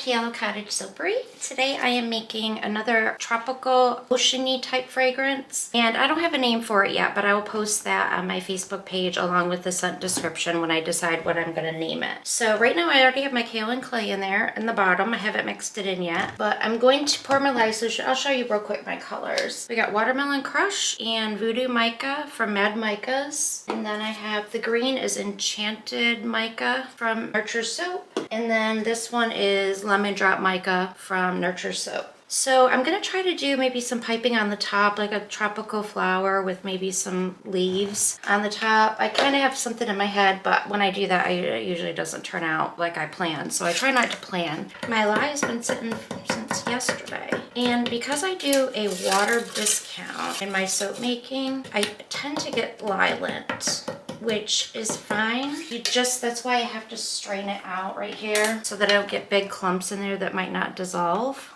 to Yellow Cottage Soapery. Today I am making another tropical oceany type fragrance, and I don't have a name for it yet, but I will post that on my Facebook page along with the scent description when I decide what I'm going to name it. So right now I already have my kaolin clay in there in the bottom. I haven't mixed it in yet, but I'm going to pour my lye solution. I'll show you real quick my colors. We got Watermelon Crush and Voodoo Mica from MadMicas, and then I have the green is Enchanted Mica from Nurture Soap. And then this one is Lemon Drop Mica from Nurture Soap. So I'm going to try to do maybe some piping on the top, like a tropical flower with maybe some leaves on the top. I kind of have something in my head, but when I do that, it usually doesn't turn out like I planned. So I try not to plan. My lye has been sitting since yesterday. And because I do a water discount in my soap making, I tend to get lye lint, which is fine. That's why I have to strain it out right here so that I don't get big clumps in there that might not dissolve.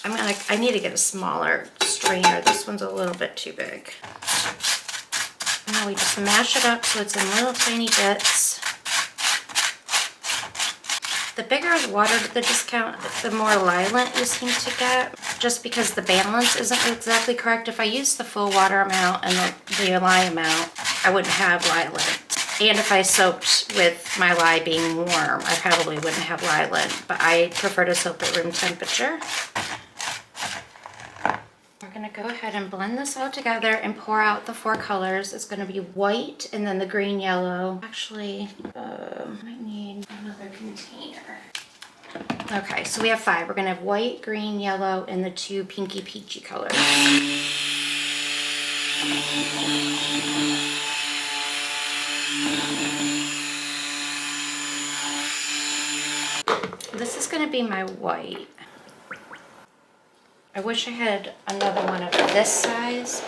I need to get a smaller strainer. This one's a little bit too big. Now we just mash it up so it's in little tiny bits. The bigger the water the discount, the more lye lint you seem to get, just because the balance isn't exactly correct. If I use the full water amount and the lye amount, I wouldn't have lye lint. And if I soaked with my lye being warm, I probably wouldn't have lye lint, but I prefer to soak at room temperature. We're going to go ahead and blend this all together and pour out the 4 colors. It's going to be white and then the green yellow. Actually, I might need another container. Okay, so we have 5. We're going to have white, green, yellow, and the 2 pinky peachy colors. This is going to be my white. I wish I had another one of this size,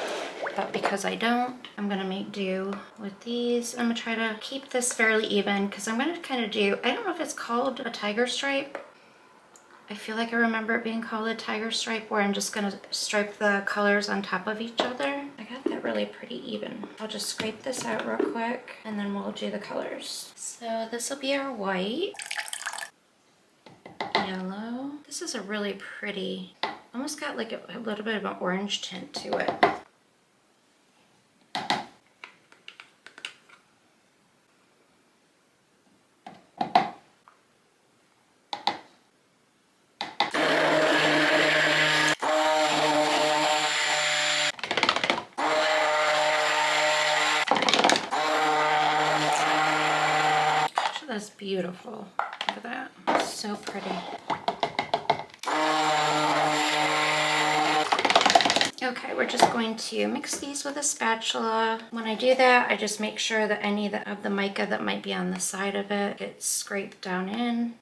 but because I don't, I'm going to make do with these. I'm going to try to keep this fairly even because I'm going to kind of do, I don't know if it's called a tiger stripe. I feel like I remember it being called a tiger stripe, where I'm just going to stripe the colors on top of each other. I got that really pretty even. I'll just scrape this out real quick and then we'll do the colors. So this will be our white, yellow. This is a really pretty, almost got like a little bit of an orange tint to it. That's beautiful. Look at that. So pretty. Okay, we're just going to mix these with a spatula. When I do that, I just make sure that any of the mica that might be on the side of it gets scraped down in.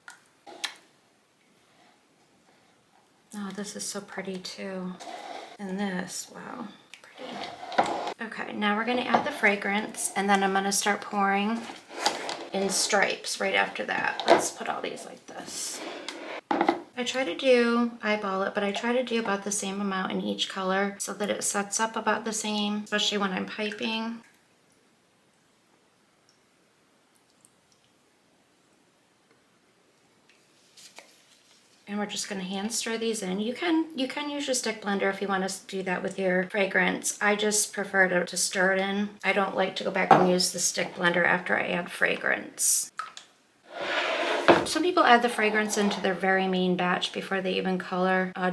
Oh, this is so pretty too. And this, wow, pretty. Okay, now we're going to add the fragrance, and then I'm going to start pouring in stripes right after that. Let's put all these like this. I try to eyeball it, but I try to do about the same amount in each color so that it sets up about the same, especially when I'm piping. And we're just going to hand stir these in. You can use your stick blender if you want to do that with your fragrance. I just prefer to stir it in. I don't like to go back and use the stick blender after I add fragrance. Some people add the fragrance into their very main batch before they even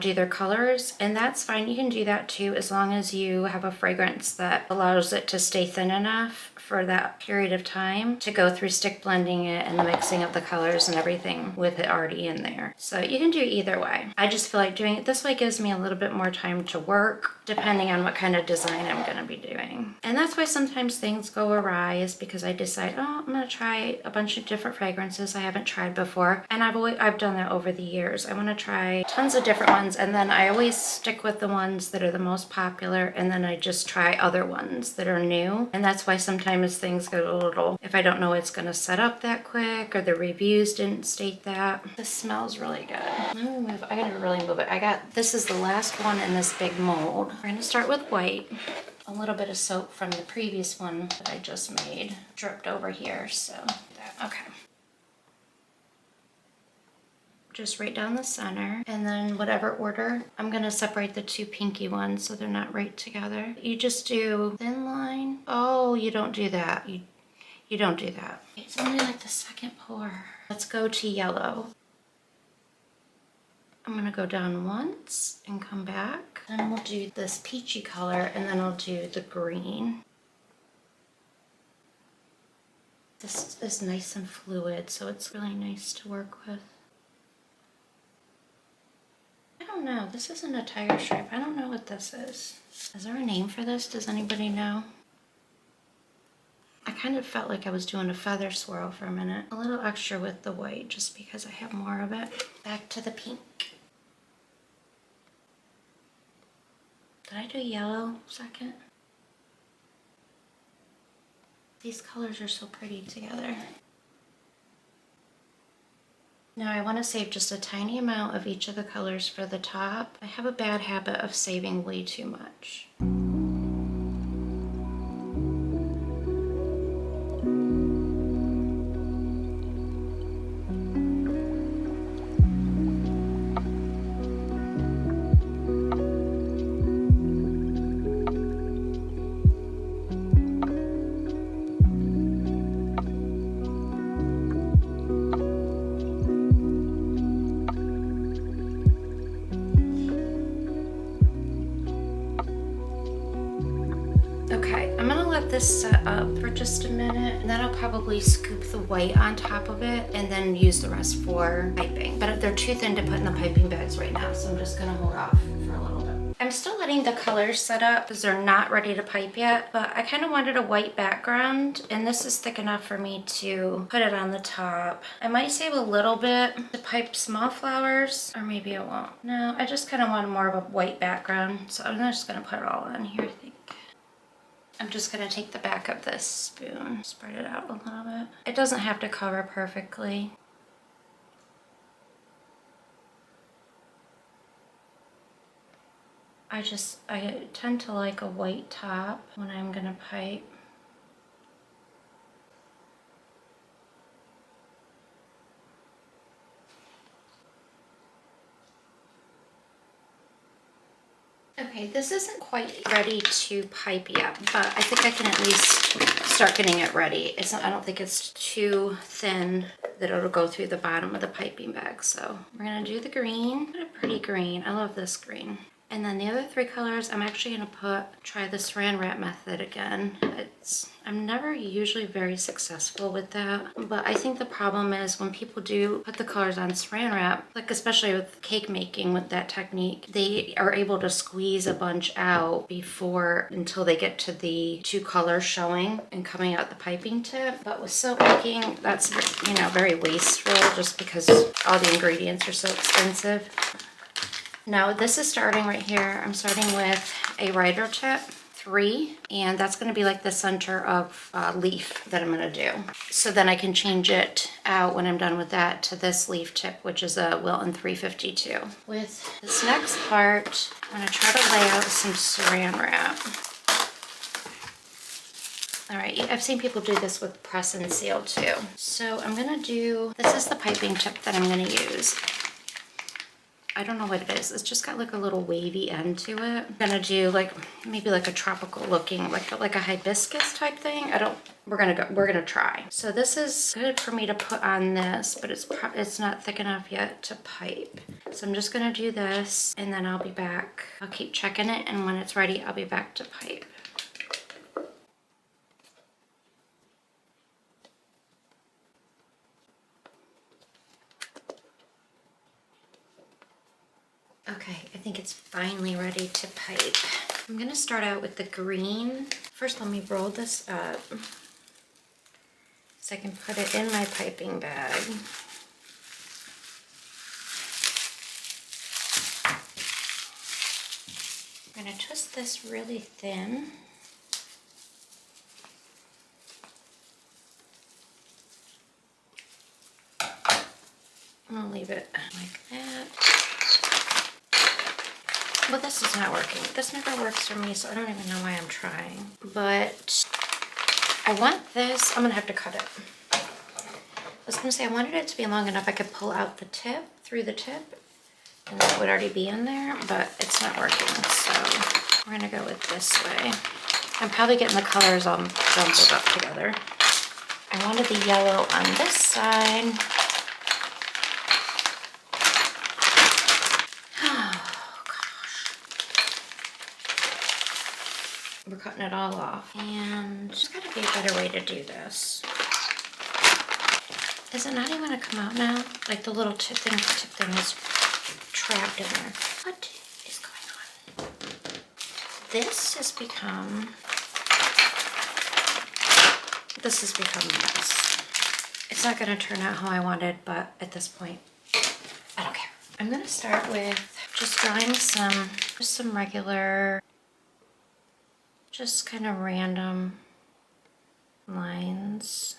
do their colors, and that's fine. You can do that too, as long as you have a fragrance that allows it to stay thin enough for that period of time to go through stick blending it and the mixing of the colors and everything with it already in there. So you can do either way. I just feel like doing it this way gives me a little bit more time to work, depending on what kind of design I'm going to be doing. And that's why sometimes things go awry, is because I decide, oh, I'm going to try a bunch of different fragrances I haven't tried before. And I've done that over the years. I want to try tons of different ones, and then I always stick with the ones that are the most popular, and then I just try other ones that are new. And that's why sometimes things go a little, if I don't know it's going to set up that quick or the reviews didn't state that. This smells really good. I gotta really move it. This is the last one in this big mold. We're going to start with white. A little bit of soap from the previous one that I just made dripped over here, so okay. just right down the center, and then whatever order, I'm gonna separate the two pinky ones so they're not right together. You just do thin line. Oh, you don't do that. You don't do that. It's only like the second pour. Let's go to yellow. I'm gonna go down once and come back. Then we'll do this peachy color, and then I'll do the green. This is nice and fluid, so it's really nice to work with. I don't know, this isn't a tiger stripe. I don't know what this is. Is there a name for this? Does anybody know? I kind of felt like I was doing a feather swirl for a minute. A little extra with the white, just because I have more of it. Back to the pink. Did I do yellow second? These colors are so pretty together. Now I want to save just a tiny amount of each of the colors for the top. I have a bad habit of saving way too much. This set up for just a minute, and then I'll probably scoop the white on top of it and then use the rest for piping. But they're too thin to put in the piping bags right now, so I'm just gonna hold off for a little bit. I'm still letting the colors set up because they're not ready to pipe yet, but I kind of wanted a white background, and this is thick enough for me to put it on the top. I might save a little bit to pipe small flowers, or maybe I won't. No, I just kind of want more of a white background, so I'm just gonna put it all on here, I think. I'm just gonna take the back of this spoon, spread it out a little bit. It doesn't have to cover perfectly. I tend to like a white top when I'm gonna pipe. Okay, this isn't quite ready to pipe yet, but I think I can at least start getting it ready. I don't think it's too thin that it'll go through the bottom of the piping bag. So we're gonna do the green. What a pretty green. I love this green. And then the other three colors, I'm actually gonna try the saran wrap method again. I'm never usually very successful with that, but I think the problem is when people do put the colors on saran wrap, like especially with cake making with that technique, they are able to squeeze a bunch out until they get to the two colors showing and coming out the piping tip. But with soap making, that's, very wasteful just because all the ingredients are so expensive. Now this is starting right here. I'm starting with a rider tip 3, and that's going to be like the center of leaf that I'm going to do. So then I can change it out when I'm done with that to this leaf tip, which is a Wilton 352. With this next part, I'm going to try to lay out some saran wrap. All right, I've seen people do this with press and seal too. So I'm going to this is the piping tip that I'm going to use. I don't know what it is. It's just got like a little wavy end to it. I'm gonna do maybe like a tropical looking, like a hibiscus type thing. We're gonna try. So this is good for me to put on this, but it's not thick enough yet to pipe. So I'm just gonna do this, and then I'll be back. I'll keep checking it, and when it's ready, I'll be back to pipe. Okay, I think it's finally ready to pipe. I'm gonna start out with the green. First, let me roll this up so I can put it in my piping bag. I'm gonna twist this really thin. I'm gonna leave it like that. Well, this is not working. This never works for me, so I don't even know why I'm trying. But I want I'm gonna have to cut it. I was gonna say I wanted it to be long enough I could pull out the tip through the tip, and that would already be in there, but it's not working, so we're gonna go with this way. I'm probably getting the colors all jumbled up together. I wanted the yellow on this side. Oh gosh. We're cutting it all off, and there's gotta be a better way to do this. Is it not even gonna come out now? Like the little tip thing is trapped in there. What is going on? This has become a mess. It's not gonna turn out how I wanted, but at this point, I don't care. I'm gonna start with just drawing some regular, just kind of random lines.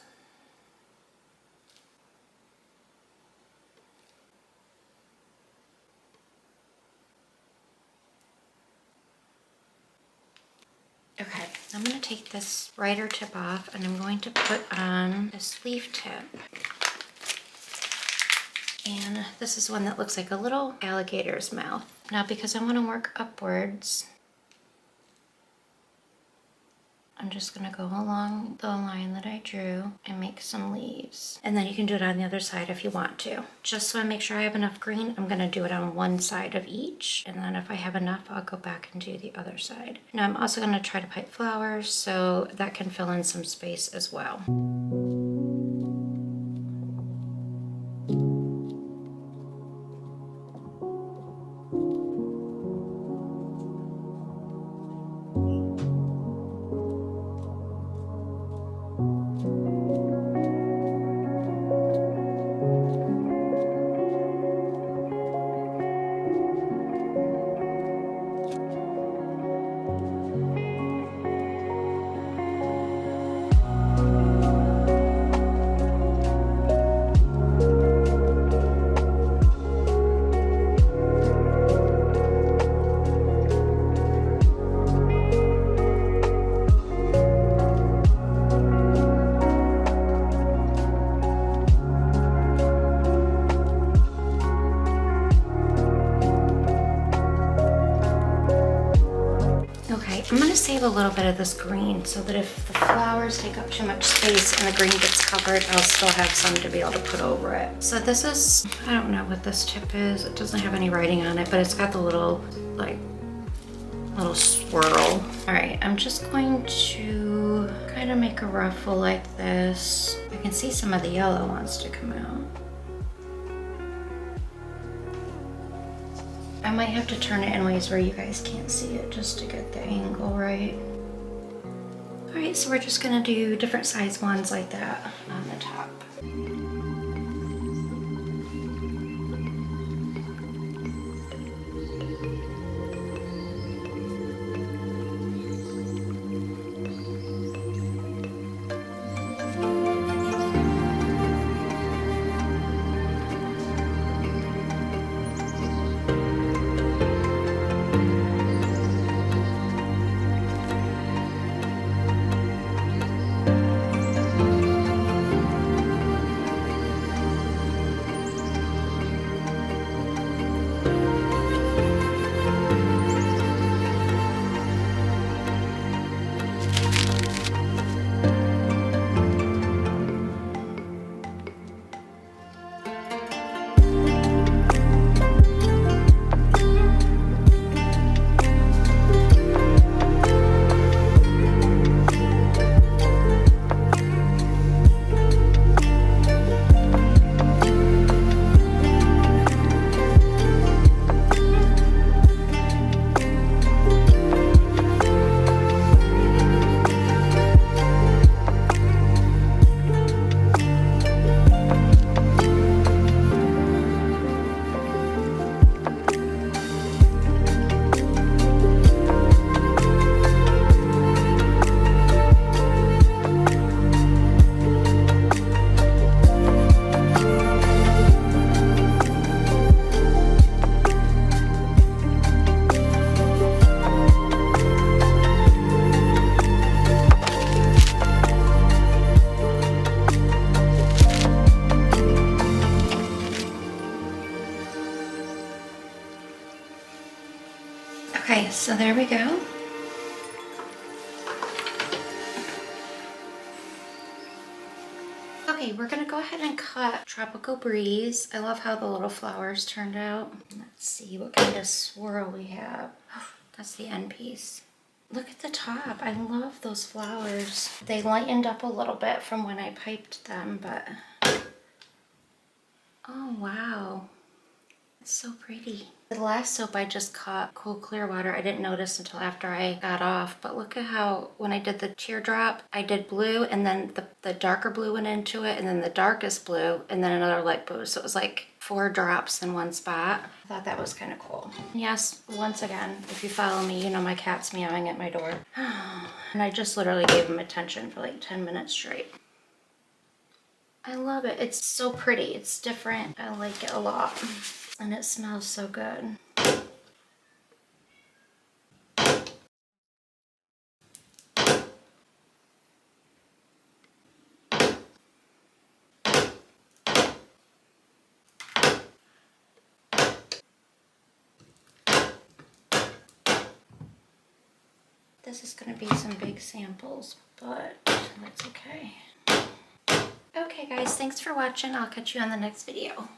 Okay, I'm going to take this brighter tip off and I'm going to put on this leaf tip. And this is one that looks like a little alligator's mouth. Now because I want to work upwards, I'm just going to go along the line that I drew and make some leaves. And then you can do it on the other side if you want to. Just so I make sure I have enough green, I'm going to do it on one side of each. And then if I have enough, I'll go back and do the other side. Now I'm also going to try to pipe flowers so that can fill in some space as well. I'm going to save a little bit of this green so that if the flowers take up too much space and the green gets covered, I'll still have some to be able to put over it. So this is, I don't know what this tip is. It doesn't have any writing on it, but it's got the little, like, little swirl. All right, I'm just going to kind of make a ruffle like this. I can see some of the yellow wants to come out. I might have to turn it in ways where you guys can't see it just to get the angle right. All right, so we're just gonna do different size ones like that on the top. So there we go. Okay, we're gonna go ahead and cut Tropical Breeze. I love how the little flowers turned out. Let's see what kind of swirl we have. Oh, that's the end piece. Look at the top. I love those flowers. They lightened up a little bit from when I piped them, but oh wow. It's so pretty. The last soap I just caught, Cool Clear Water, I didn't notice until after I got off, but look at how when I did the teardrop, I did blue and then the darker blue went into it and then the darkest blue and then another light blue. So it was like 4 drops in one spot. I thought that was kind of cool. And yes, once again, if you follow me, you know my cat's meowing at my door. And I just literally gave him attention for like 10 minutes straight. I love it. It's so pretty. It's different. I like it a lot. And it smells so good. This is going to be some big samples, but that's okay. Okay guys, thanks for watching. I'll catch you on the next video.